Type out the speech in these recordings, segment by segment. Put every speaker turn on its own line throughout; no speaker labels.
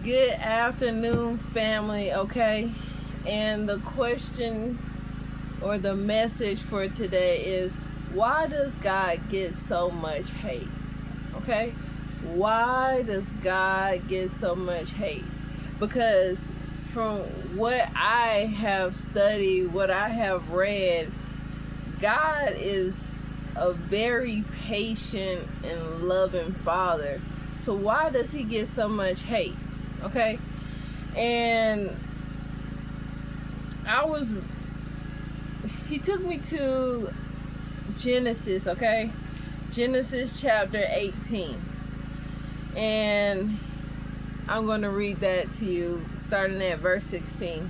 Good afternoon, family, okay? And the question or the message for today is, why does God get so much hate? Okay? Why does God get so much hate? Because from what I have studied, what I have read, God is a very patient and loving Father. So why does he get so much hate? Okay? And he took me to Genesis, okay? Genesis chapter 18. And I'm going to read that to you starting at verse 16.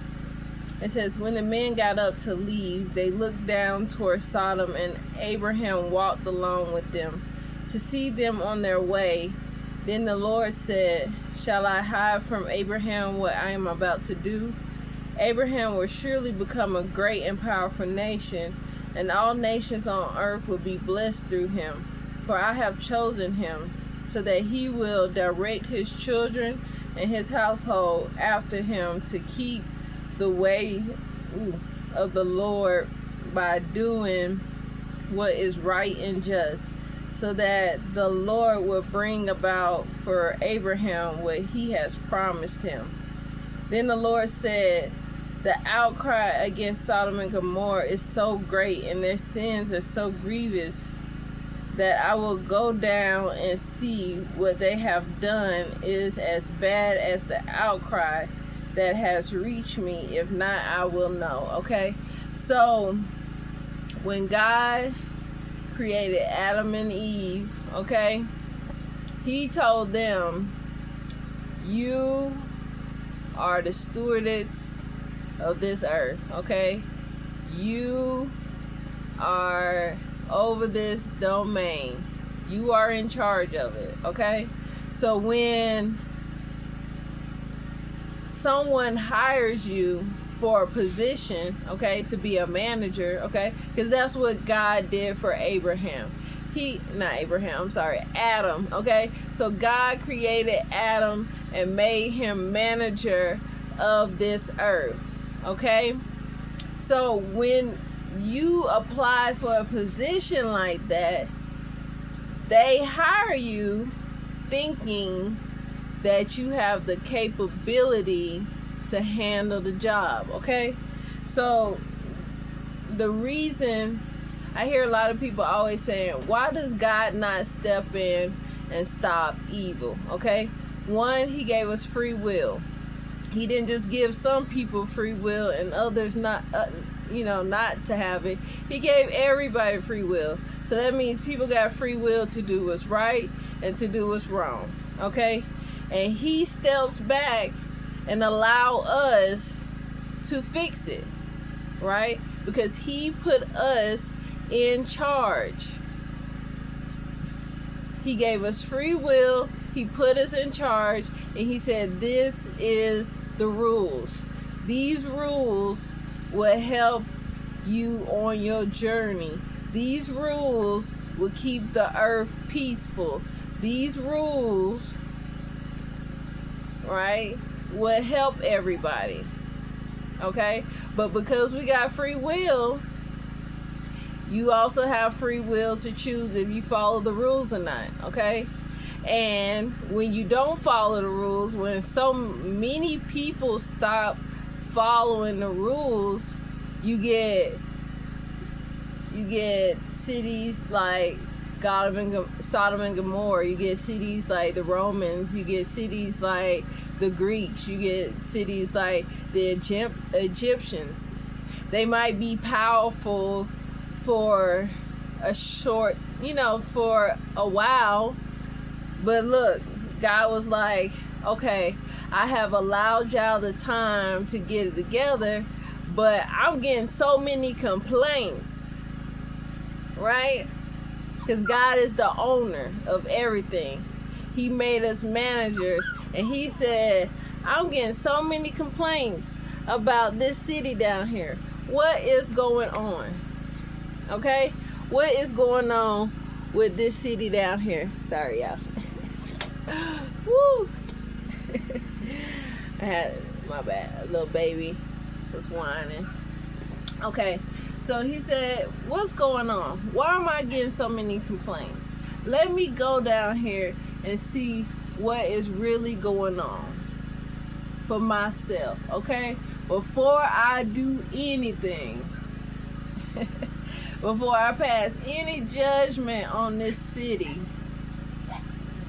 It says, when the men got up to leave, they looked down toward Sodom, and Abraham walked along with them to see them on their way. Then the Lord said, shall I hide from Abraham what I am about to do? Abraham will surely become a great and powerful nation, and all nations on earth will be blessed through him. For I have chosen him, so that he will direct his children and his household after him to keep the way of the Lord by doing what is right and just, so that the Lord will bring about for Abraham what he has promised him. Then the Lord said, the outcry against Sodom and Gomorrah is so great, and their sins are so grievous, that I will go down and see what they have done is as bad as the outcry that has reached me. If not, I will know. Okay? So, when God created Adam and Eve, okay, he told them, you are the stewardess of this earth, okay? You are over this domain. You are in charge of it, okay? So when someone hires you for a position, okay, to be a manager, okay, because that's what God did for Abraham. Adam, okay? So God created Adam and made him manager of this earth, okay? So when you apply for a position like that, they hire you thinking that you have the capability to handle the job, okay? So the reason I hear a lot of people always saying, why does God not step in and stop evil? Okay? One, he gave us free will. He didn't just give some people free will and others not to have it. He gave everybody free will. So that means people got free will to do what's right and to do what's wrong. Okay? And he steps back and allow us to fix it. Right? Because he put us in charge. He gave us free will. He put us in charge. And he said, this is the rules. These rules will help you on your journey. These rules will keep the earth peaceful. These rules, right, will help everybody. Okay? But because we got free will, you also have free will to choose if you follow the rules or not. Okay? And when you don't follow the rules, when so many people stop following the rules, you get cities like Sodom and Gomorrah. You get cities like the Romans. You get cities like the Greeks. You get cities like the Egyptians. They might be powerful for a short, for a while. But look, God was like, okay, I have allowed y'all the time to get it together, but I'm getting so many complaints, right? Because God is the owner of everything. He made us managers, and he said, I'm getting so many complaints about this city down here. What is going on? Okay? What is going on with this city down here? Sorry, y'all. Woo! had, my bad, a little baby was whining. Okay, so he said, what's going on? Why am I getting so many complaints? Let me go down here and see what is really going on for myself, okay? Before I do anything, before I pass any judgment on this city,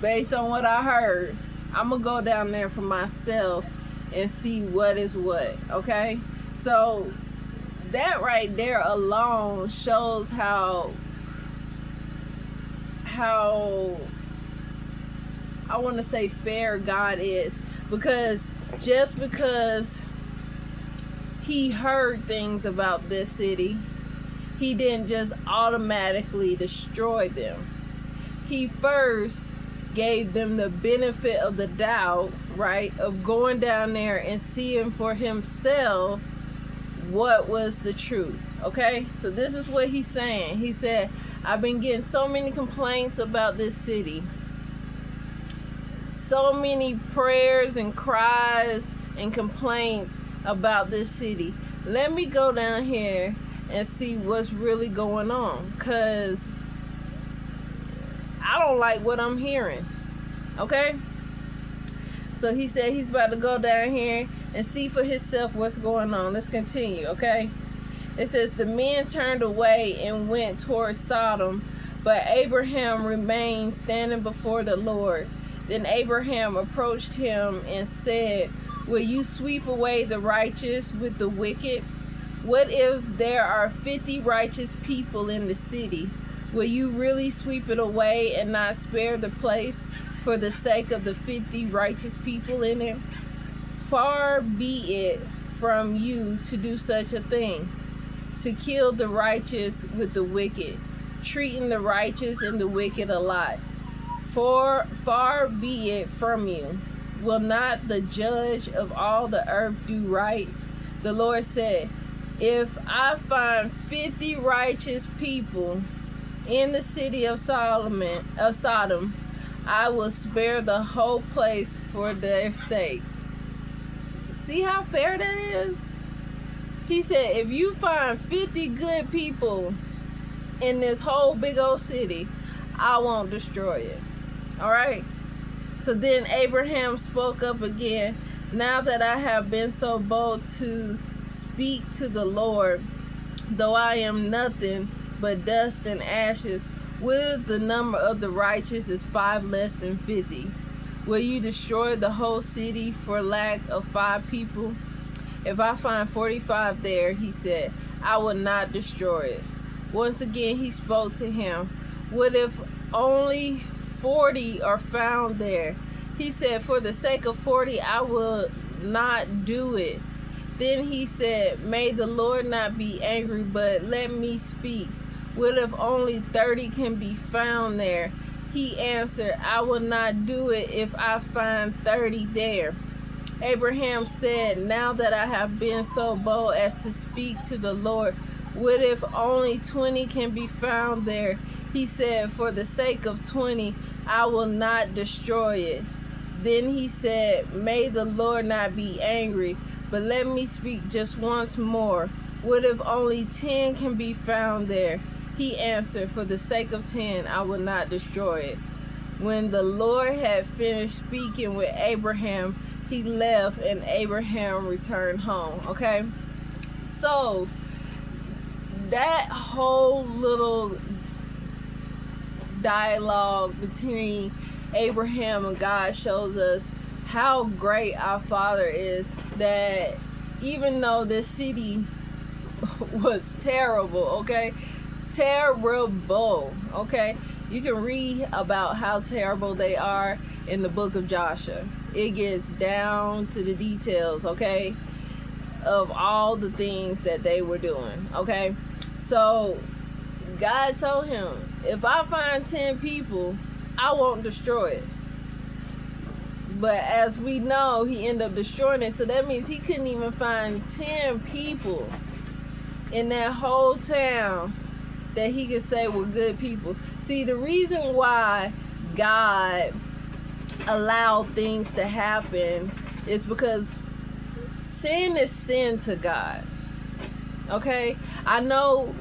based on what I heard, I'm gonna go down there for myself and see what is what, okay? So that right there alone shows how I want to say fair God is, because just because he heard things about this city, he didn't just automatically destroy them. He first gave them the benefit of the doubt, right, of going down there and seeing for himself what was the truth, okay? So this is what he's saying. He said, I've been getting so many complaints about this city, so many prayers and cries and complaints about this city. Let me go down here and see what's really going on, because I don't like what I'm hearing, okay? So he said he's about to go down here and see for himself what's going on. Let's continue, okay? It says, the men turned away and went towards Sodom, but Abraham remained standing before the Lord. Then Abraham approached him and said, will you sweep away the righteous with the wicked? What if there are 50 righteous people in the city? Will you really sweep it away and not spare the place for the sake of the 50 righteous people in it? Far be it from you to do such a thing, to kill the righteous with the wicked, treating the righteous and the wicked alike. For far be it from you. Will not the judge of all the earth do right? The Lord said, if I find 50 righteous people in the city of Sodom, I will spare the whole place for their sake. See how fair that is? He said, if you find 50 good people in this whole big old city, I won't destroy it. All right? So then Abraham spoke up again. Now that I have been so bold to speak to the Lord, though I am nothing but dust and ashes, will the number of the righteous is 5 less than 50? Will you destroy the whole city for lack of 5 people? If I find 45 there, he said, I will not destroy it. Once again he spoke to him. What if only 40 are found there? He said, for the sake of 40, I will not do it. Then he said, may the Lord not be angry, but let me speak. What if only 30 can be found there? He answered, I will not do it if I find 30 there. Abraham said, now that I have been so bold as to speak to the Lord, what if only 20 can be found there? He said, for the sake of 20, I will not destroy it. Then he said, may the Lord not be angry, but let me speak just once more. What if only 10 can be found there? He answered, for the sake of 10, I will not destroy it. When the Lord had finished speaking with Abraham, he left and Abraham returned home. Okay? So, that whole little dialogue between Abraham and God shows us how great our Father is, that even though this city was terrible, okay? Terrible, okay? You can read about how terrible they are in the book of Joshua. It gets down to the details, okay, of all the things that they were doing, okay? So God told him, if I find 10 people, I won't destroy it. But as we know, he ended up destroying it. So that means he couldn't even find 10 people in that whole town that he could say were good people. See, the reason why God allowed things to happen is because sin is sin to God. Okay? I know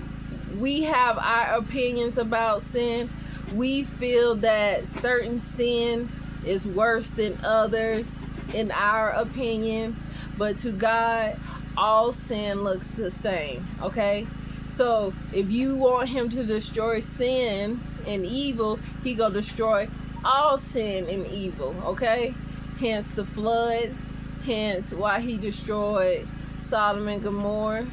we have our opinions about sin. We feel that certain sin is worse than others in our opinion, but to God, all sin looks the same. Okay? So if you want him to destroy sin and evil, he gonna destroy all sin and evil. Okay? Hence the flood, hence why he destroyed Sodom and Gomorrah,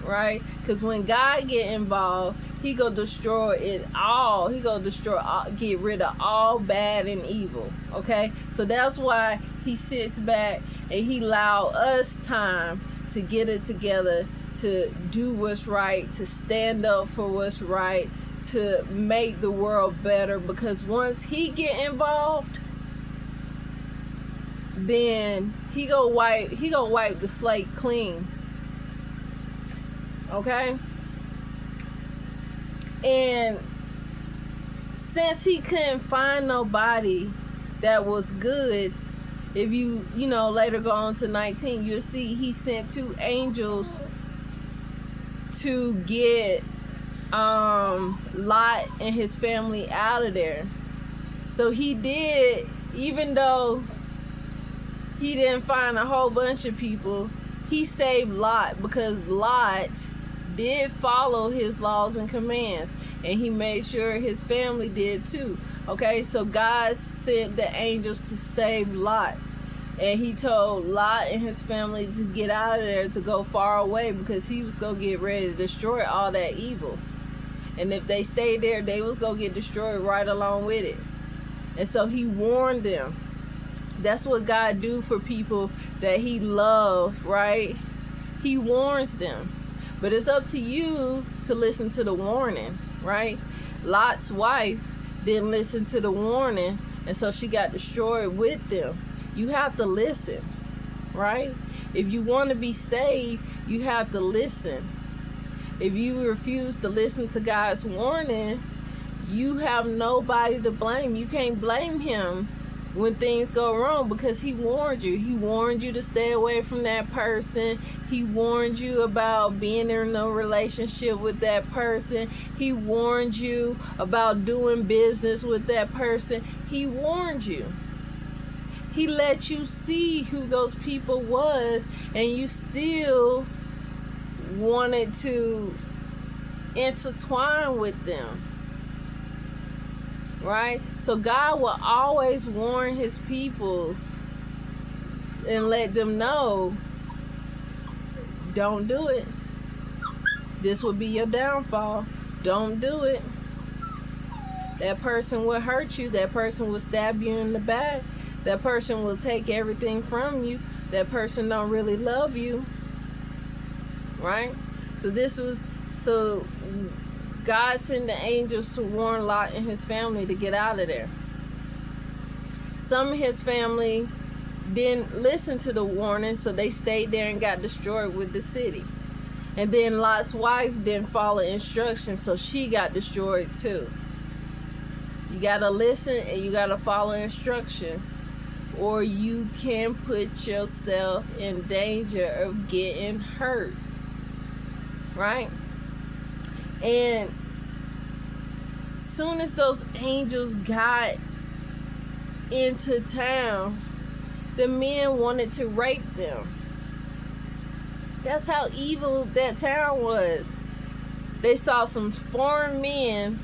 right? Because when God get involved, he gonna destroy it all. He gonna destroy all, get rid of all bad and evil. Okay? So that's why he sits back and he allow us time to get it together, to do what's right, to stand up for what's right, to make the world better. Because once he get involved, then he gonna wipe the slate clean. Okay? And since he couldn't find nobody that was good, if you later go on to 19, you'll see he sent 2 angels to get Lot and his family out of there. So he did, even though he didn't find a whole bunch of people, he saved Lot, because Lot did follow his laws and commands, and he made sure his family did too. Okay, so God sent the angels to save Lot, and he told Lot and his family to get out of there, to go far away, because he was gonna get ready to destroy all that evil. And if they stayed there, they was gonna get destroyed right along with it. And so he warned them. That's what God do for people that he loves, right? He warns them. But it's up to you to listen to the warning, right? Lot's wife didn't listen to the warning, and so she got destroyed with them. You have to listen, right? If you want to be saved, you have to listen. If you refuse to listen to God's warning, you have nobody to blame. You can't blame him when things go wrong, because he warned you. He warned you to stay away from that person. He warned you about being in a relationship with that person. He warned you about doing business with that person. He warned you. He let you see who those people was, and you still wanted to intertwine with them, right? So God will always warn his people and let them know, don't do it. This will be your downfall. Don't do it. That person will hurt you. That person will stab you in the back. That person will take everything from you. That person don't really love you, right? So God sent the angels to warn Lot and his family to get out of there. Some of his family didn't listen to the warning, so they stayed there and got destroyed with the city. And then Lot's wife didn't follow instructions, so she got destroyed too. You gotta listen and you gotta follow instructions, or you can put yourself in danger of getting hurt, right? And soon as those angels got into town, the men wanted to rape them. That's how evil that town was. They saw some foreign men,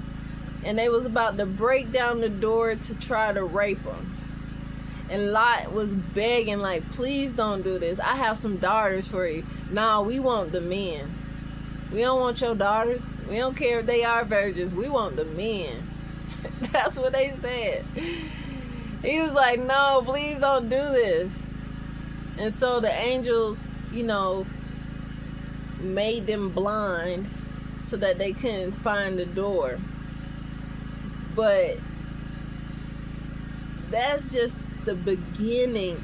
and they was about to break down the door to try to rape them. And Lot was begging, like, please don't do this. I have some daughters for you. Nah, we want the men. We don't want your daughters. We don't care if they are virgins. We want the men. That's what they said. He was like, no, please don't do this. And so the angels, made them blind so that they couldn't find the door. But that's just the beginning.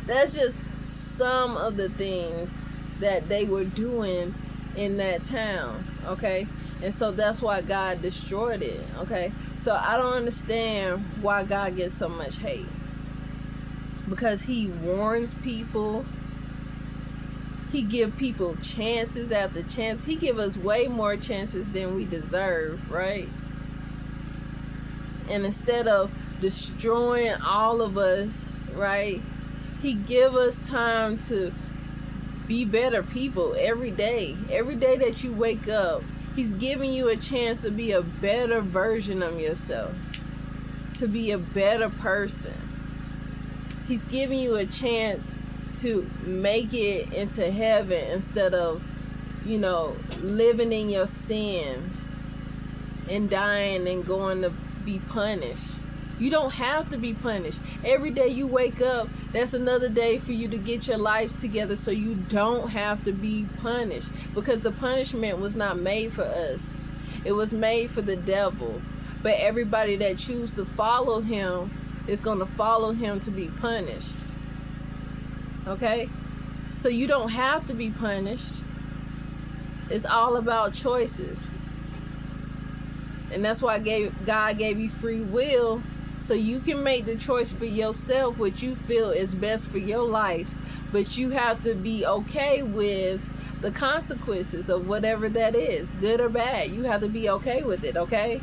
That's just some of the things that they were doing in that town, okay? And so that's why God destroyed it, okay? So I don't understand why God gets so much hate. Because he warns people, He give people chances after chance. He give us way more chances than we deserve, right? And instead of destroying all of us, right, he give us time to be better people every day. Every day that you wake up, he's giving you a chance to be a better version of yourself, to be a better person. He's giving you a chance to make it into heaven instead of, living in your sin and dying and going to be punished. You don't have to be punished. Every day you wake up, that's another day for you to get your life together so you don't have to be punished. Because the punishment was not made for us. It was made for the devil. But everybody that chooses to follow him is going to follow him to be punished. Okay? So you don't have to be punished. It's all about choices. And that's why God gave you free will, so you can make the choice for yourself what you feel is best for your life. But you have to be okay with the consequences of whatever that is, good or bad. You have to be okay with it, okay?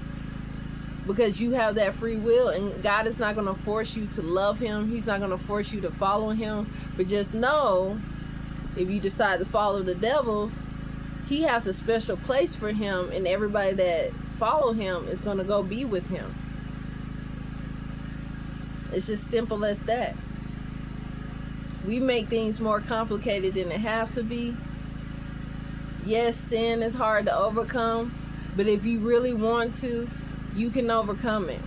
Because you have that free will, and God is not going to force you to love him. He's not going to force you to follow him. But just know, if you decide to follow the devil, he has a special place for him, and everybody that follow him is going to go be with him. It's just simple as that. We make things more complicated than it have to be. Yes, sin is hard to overcome, but if you really want to, you can overcome it.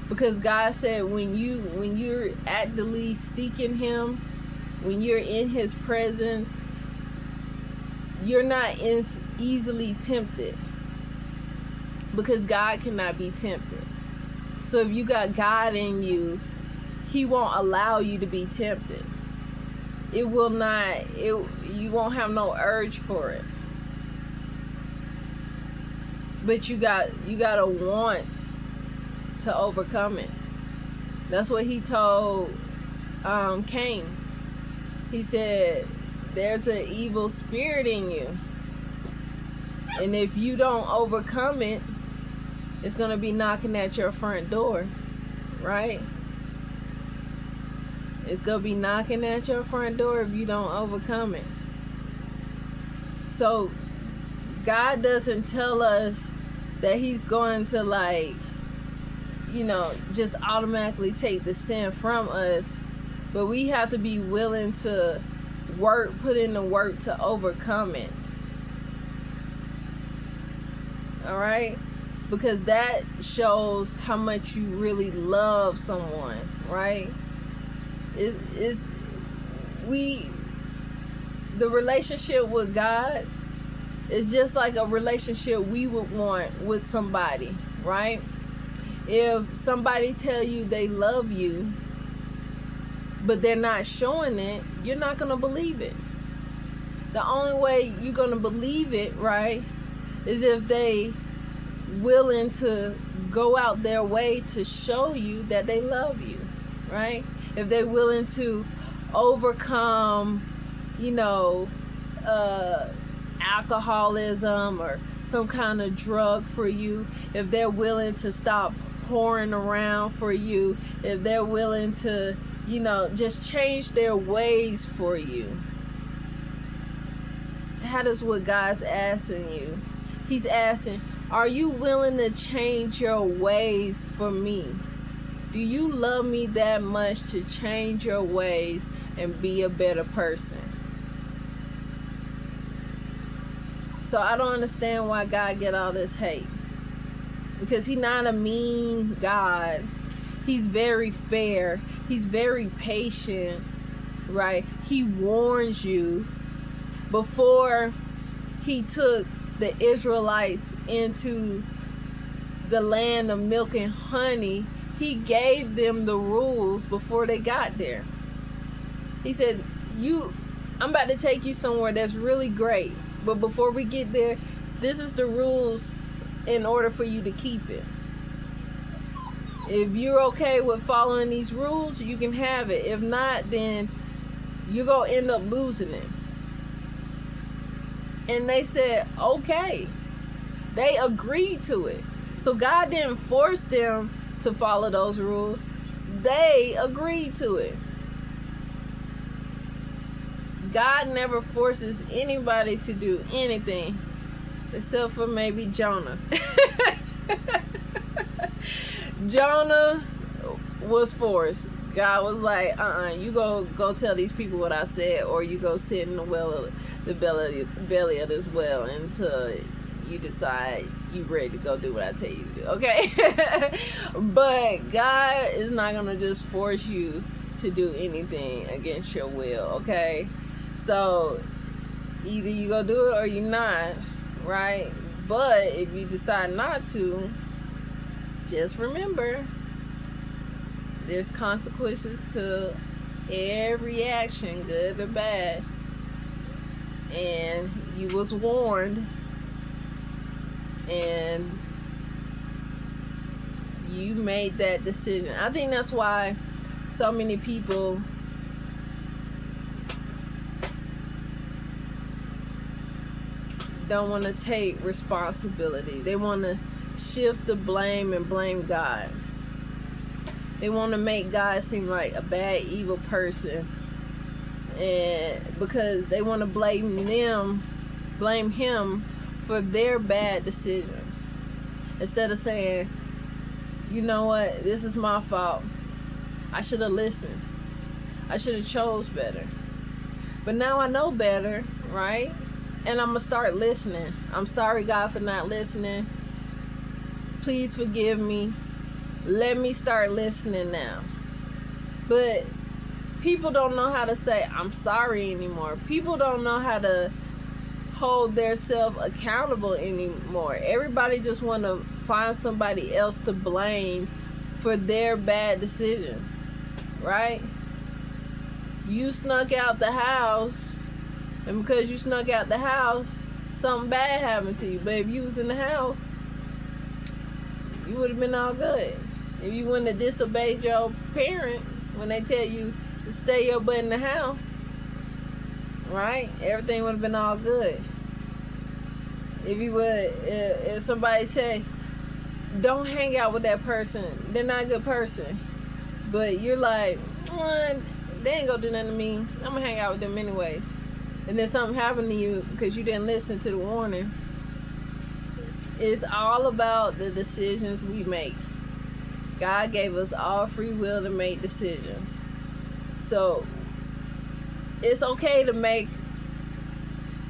Because God said when you're actively seeking him, when you're in his presence, you're not easily tempted. Because God cannot be tempted. So if you got God in you, he won't allow you to be tempted. You won't have no urge for it. But you gotta want to overcome it. That's what he told Cain. He said, there's an evil spirit in you. And if you don't overcome it, it's going to be knocking at your front door, right? It's going to be knocking at your front door if you don't overcome it. So God doesn't tell us that he's going to just automatically take the sin from us. But we have to be willing to put in the work to overcome it. All right? Because that shows how much you really love someone, right? The relationship with God is just like a relationship we would want with somebody, right? If somebody tell you they love you, but they're not showing it, you're not going to believe it. The only way you're going to believe it, right, is if they willing to go out their way to show you that they love you, right? If they're willing to overcome, alcoholism or some kind of drug for you, if they're willing to stop whoring around for you, if they're willing to, just change their ways for you. That is what God's asking you. He's asking, are you willing to change your ways for me? Do you love me that much to change your ways and be a better person? So I don't understand why God get all this hate. Because he's not a mean God. He's very fair. He's very patient, right? He warns you. Before he took the Israelites into the land of milk and honey, he gave them the rules before they got there. He said, I'm about to take you somewhere that's really great, but before we get there, this is the rules in order for you to keep it. If you're okay with following these rules, you can have it. If not, then you're going to end up losing it. And they said, okay. They agreed to it. So God didn't force them to follow those rules. They agreed to it. God never forces anybody to do anything except for maybe Jonah. Jonah was forced. God was like, you go tell these people what I said, or you go sit in the belly of this well until you decide you ready to go do what I tell you to do. Okay? But God is not gonna just force you to do anything against your will. Okay? So either you go do it or you not, right? But if you decide not to, just remember there's consequences to every action, good or bad. And you was warned, and you made that decision. I think that's why so many people don't want to take responsibility. They want to shift the blame and blame God. They want to make God seem like a bad, evil person, and because they want to blame him for their bad decisions, instead of saying, you know what, this is my fault. I should have listened. I should have chose better. But now I know better, right? And I'm going to start listening. I'm sorry, God, for not listening. Please forgive me. Let me start listening now. But people don't know how to say, I'm sorry anymore. People don't know how to hold themselves accountable anymore. Everybody just want to find somebody else to blame for their bad decisions, right? You snuck out the house, and because you snuck out the house, something bad happened to you. But if you was in the house, you would have been all good. If you wouldn't have disobeyed your parent when they tell you to stay your butt in the house, right? Everything would have been all good. If somebody say, don't hang out with that person, they're not a good person, but you're like, they ain't gonna do nothing to me, I'm gonna hang out with them anyways, and then something happened to you because you didn't listen to the warning. It's all about the decisions we make. God gave us all free will to make decisions. So it's okay to make,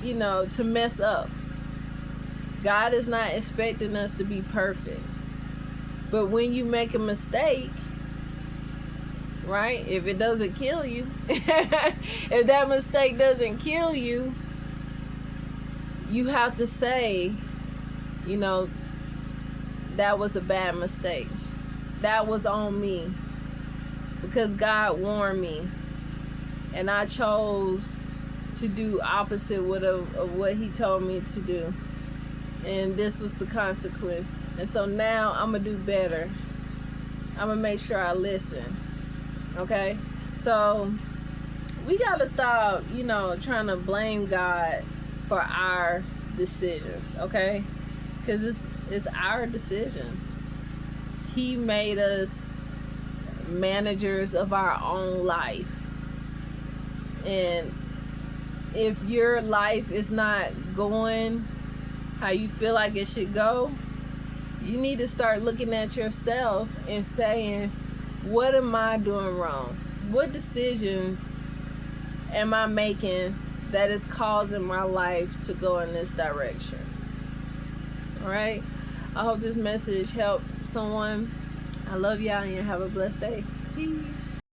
to mess up. God is not expecting us to be perfect. But when you make a mistake, right, if it doesn't kill you, if that mistake doesn't kill you, you have to say, that was a bad mistake. That was on me. Because God warned me. And I chose to do opposite of what he told me to do. And this was the consequence. And so now I'm going to do better. I'm going to make sure I listen. Okay? So we got to stop, trying to blame God for our decisions. Okay? Because it's our decisions. He made us managers of our own life. And if your life is not going how you feel like it should go, you need to start looking at yourself and saying, what am I doing wrong? What decisions am I making that is causing my life to go in this direction? All right? I hope this message helped someone. I love y'all and have a blessed day. Peace.